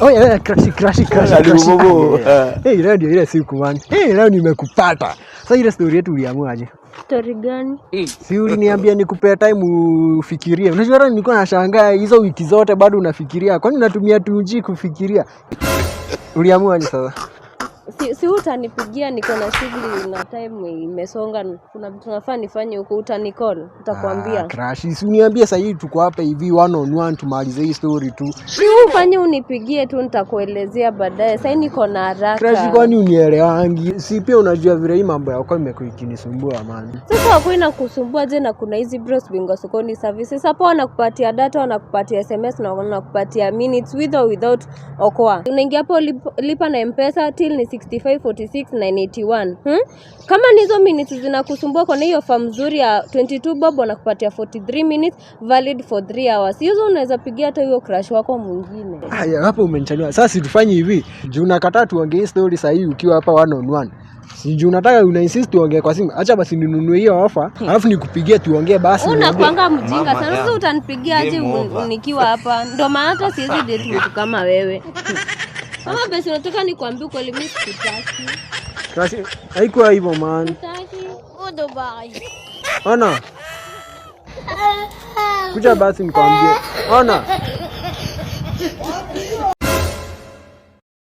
Oh yeah, crash. Hey, radio ile siku man. Hey, leo nimekupata. Sasa ile story yetu uliamuaje? Story gani? Si uliniambia nikupe time ufikirie. Unajua hata nilikuwa nashangaa hizo wiki zote bado unafikiria. Kwani unatumia 2G kufikiria? Uliamuaje sasa? Si utanipigia, niko na shughuli na time imesonga, kuna vitu nafaa nifanye huko, utanicall, utakwambia. Crash, si uniambie sasa hivi tuko hapa hivi one on one tumalize hii story tu. Si ufanye unipigie tu nitakuelezea baadaye. Sasa niko na haraka. Crash, kwani unielewangi? Si pia unajua vile hii mambo yako imekuwa ikinisumbua man. Sasa wako inakusumbua je? Na kuna hizi bros bingo sokoni services hapo, wanakupatia data, wanakupatia SMS na wanakupatia minutes with or without okoa. Unaingia hapo lipa na M-Pesa till ni 6546,981. Kama nizo minutes zinakusumbua, kwa hiyo farm nzuri ya 22 bob wanakupatia 43 minutes valid for 3 hours. Hizo unaweza pigia hata hiyo crush wako mwingine. Haya, hapo umenichania. Sasa situfanye hivi. Juu nakataa tuongee story sasa hivi ukiwa hapa one on one. Si juu unataka una insist tuongee kwa simu. Acha basi ninunue hiyo offer, alafu nikupigie tuongee basi. Unakuanga mjinga sana. Sasa utanipigia aje nikiwa hapa? Ndio maana hata siwezi date mtu kama wewe. Kama basi unataka nikwambie kweli mimi sikutaki. Kasi haikuwa hivyo man. Sitaki. Udobai. Ona. Kuja basi nikwambie. Ona.